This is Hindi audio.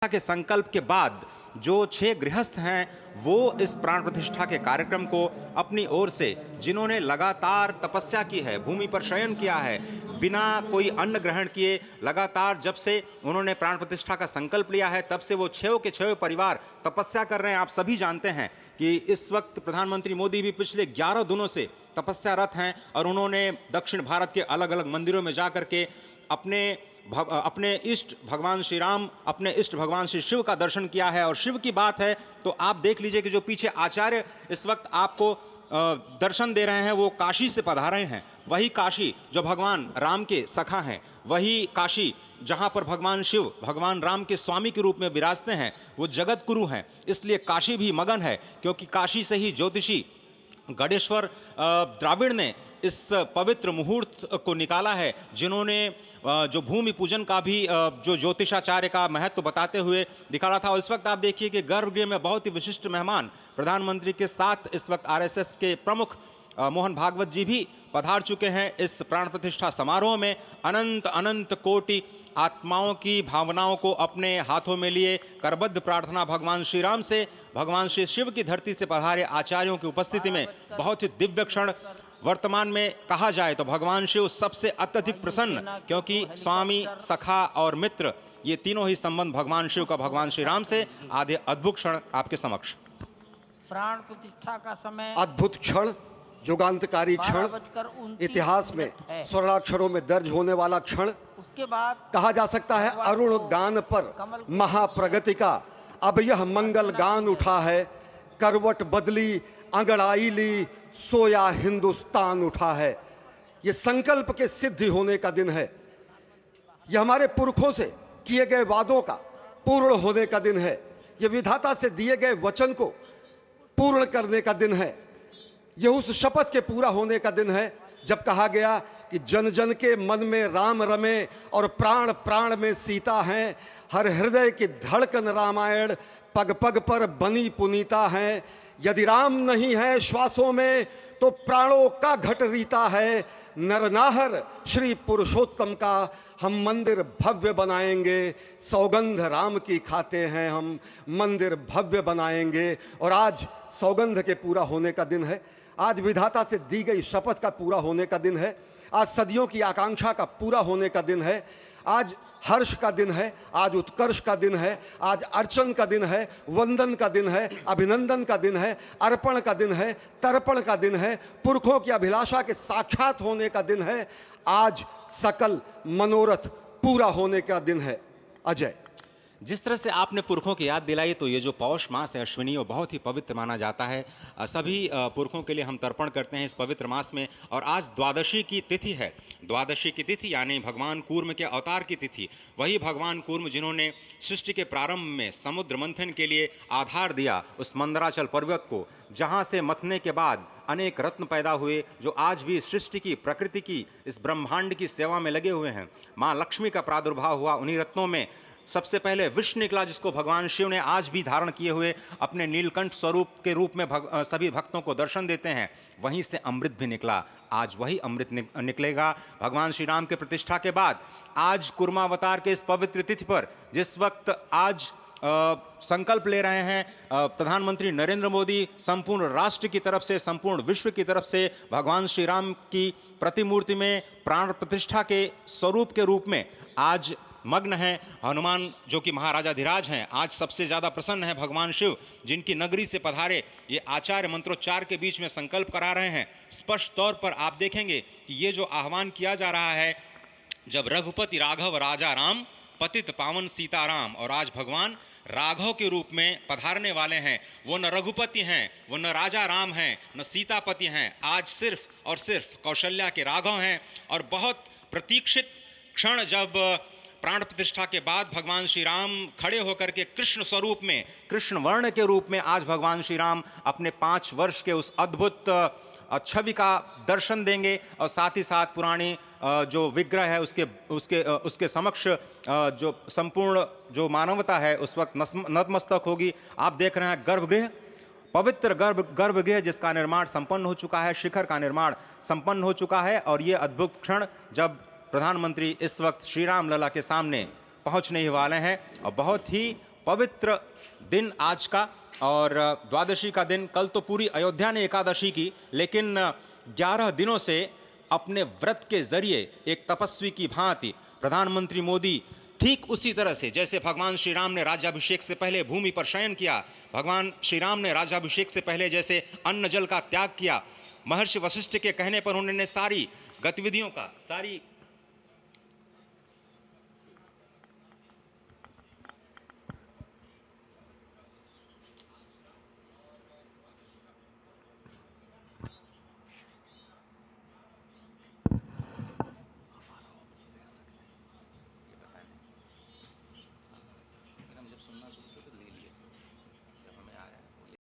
के संकल्प के बाद जो 6 गृहस्थ हैं वो इस प्राण प्रतिष्ठा के कार्यक्रम को अपनी ओर से, जिन्होंने लगातार तपस्या की है, भूमि पर शयन किया है, बिना कोई अन्न ग्रहण किए लगातार जब से उन्होंने प्राण प्रतिष्ठा का संकल्प लिया है तब से वो 6 के 6 परिवार तपस्या कर रहे हैं। आप सभी जानते हैं कि इस वक्त प्रधानमंत्री मोदी भी पिछले 11 दिनों से तपस्यारत हैं और उन्होंने दक्षिण भारत के अलग अलग मंदिरों में जाकर के अपने इष्ट भगवान श्री राम, अपने इष्ट भगवान श्री शिव का दर्शन किया है। और शिव की बात है तो आप देख लीजिए कि जो पीछे आचार्य इस वक्त आपको दर्शन दे रहे हैं वो काशी से पधारे हैं। वही काशी जो भगवान राम के सखा हैं, वही काशी जहां पर भगवान शिव भगवान राम के स्वामी के रूप में विराजते हैं, वो जगत गुरु हैं। इसलिए काशी भी मगन है, क्योंकि काशी से ही ज्योतिषी गणेश्वर द्राविड़ ने इस पवित्र मुहूर्त को निकाला है, जिन्होंने जो भूमि पूजन का भी जो ज्योतिषाचार्य का महत्व बताते हुए दिखाया था। और इस वक्त आप देखिए कि गर्भगृह में बहुत ही विशिष्ट मेहमान प्रधानमंत्री के साथ इस वक्त आरएसएस के प्रमुख मोहन भागवत जी भी पधार चुके हैं। इस प्राण प्रतिष्ठा समारोह में अनंत अनंत कोटि आत्माओं की भावनाओं को अपने हाथों में लिए करबद्ध प्रार्थना भगवान श्री राम से, भगवान श्री शिव की धरती से पधारे आचार्यों की उपस्थिति में बहुत ही दिव्य क्षण। वर्तमान में कहा जाए तो भगवान शिव सबसे अत्यधिक प्रसन्न, क्योंकि स्वामी, सखा और मित्र ये तीनों ही संबंध भगवान शिव का भगवान श्री राम से। आधे अद्भुत क्षण आपके समक्ष। प्राण प्रतिष्ठा का समय, अद्भुत क्षण, युगांतकारी क्षण, इतिहास में स्वर्णाक्षरों में दर्ज होने वाला क्षण। उसके बाद कहा जा सकता है अरुण गान पर महाप्रगति का अब यह मंगल गान उठा है। करवट बदली, अंगड़ाई ली, सोया हिंदुस्तान उठा है। यह संकल्प के सिद्धि होने का दिन है। यह हमारे पुरखों से किए गए वादों का पूर्ण होने का दिन है। यह विधाता से दिए गए वचन को पूर्ण करने का दिन है। यह उस शपथ के पूरा होने का दिन है जब कहा गया कि जन जन के मन में राम रमे और प्राण प्राण में सीता हैं। हर हृदय की धड़कन रामायण, पग पग पर बनी पुनीता है। यदि राम नहीं है श्वासों में तो प्राणों का घट रीता है। नरनाहर श्री पुरुषोत्तम का हम मंदिर भव्य बनाएंगे। सौगंध राम की खाते हैं हम, मंदिर भव्य बनाएंगे। और आज सौगंध के पूरा होने का दिन है। आज विधाता से दी गई शपथ का पूरा होने का दिन है। आज सदियों की आकांक्षा का पूरा होने का दिन है। आज हर्ष का दिन है, आज उत्कर्ष का दिन है, आज अर्चन का दिन है, वंदन का दिन है, अभिनंदन का दिन है, अर्पण का दिन है, तर्पण का दिन है, पुरखों की अभिलाषा के साक्षात होने का दिन है। आज सकल मनोरथ पूरा होने का दिन है। अजय, जिस तरह से आपने पुरखों की याद दिलाई, तो ये जो पौष मास है अश्विनी, वो बहुत ही पवित्र माना जाता है। सभी पुरखों के लिए हम तर्पण करते हैं इस पवित्र मास में। और आज द्वादशी की तिथि है। द्वादशी की तिथि यानी भगवान कूर्म के अवतार की तिथि। वही भगवान कूर्म जिन्होंने सृष्टि के प्रारंभ में समुद्र मंथन के लिए आधार दिया उस मंदराचल पर्वत को, जहाँ से मथने के बाद अनेक रत्न पैदा हुए, जो आज भी सृष्टि की, प्रकृति की, इस ब्रह्मांड की सेवा में लगे हुए हैं। माँ लक्ष्मी का प्रादुर्भाव हुआ उन्हीं रत्नों में। सबसे पहले विष निकला, जिसको भगवान शिव ने आज भी धारण किए हुए अपने नीलकंठ स्वरूप के रूप में सभी भक्तों को दर्शन देते हैं। वहीं से अमृत भी निकला। आज वही अमृत निकलेगा भगवान श्री राम के प्रतिष्ठा के बाद। आज कुर्मावतार के इस पवित्र तिथि पर, जिस वक्त आज संकल्प ले रहे हैं प्रधानमंत्री नरेंद्र मोदी, संपूर्ण राष्ट्र की तरफ से, संपूर्ण विश्व की तरफ से भगवान श्री राम की प्रतिमूर्ति में प्राण प्रतिष्ठा के स्वरूप के रूप में आज मग्न है। हनुमान जो कि महाराजाधिराज हैं, आज सबसे ज्यादा प्रसन्न है भगवान शिव, जिनकी नगरी से पधारे ये आचार्य मंत्रोच्चार के बीच में संकल्प करा रहे हैं। स्पष्ट तौर पर आप देखेंगे कि ये जो आह्वान किया जा रहा है, जब रघुपति राघव राजा राम, पतित पावन सीताराम, और आज भगवान राघव के रूप में पधारने वाले हैं। वो न रघुपति हैं, वो न राजा राम हैं, न सीतापति हैं। आज सिर्फ और सिर्फ कौशल्या के राघव हैं। और बहुत प्रतीक्षित क्षण, जब प्राण प्रतिष्ठा के बाद भगवान श्री राम खड़े होकर के कृष्ण स्वरूप में, कृष्ण वर्ण के रूप में आज भगवान श्री राम अपने 5 वर्ष के उस अद्भुत छवि का दर्शन देंगे। और साथ ही साथ पुरानी जो विग्रह है उसके समक्ष जो संपूर्ण जो मानवता है उस वक्त नतमस्तक होगी। आप देख रहे हैं गर्भगृह, पवित्र गर्भगृह जिसका निर्माण संपन्न हो चुका है, शिखर का निर्माण संपन्न हो चुका है। और ये अद्भुत क्षण जब प्रधानमंत्री इस वक्त श्री राम लला के सामने पहुंचने ही वाले हैं और बहुत ही पवित्र दिन आज का। और द्वादशी का दिन, कल तो पूरी अयोध्या ने एकादशी की, लेकिन 11 दिनों से अपने व्रत के जरिए एक तपस्वी की भांति प्रधानमंत्री मोदी ठीक उसी तरह से जैसे भगवान श्री राम ने राज्याभिषेक से पहले भूमि पर शयन किया, भगवान श्री राम ने राज्याभिषेक से पहले जैसे अन्न जल का त्याग किया, महर्षि वशिष्ठ के कहने पर उन्होंने सारी गतिविधियों का, सारी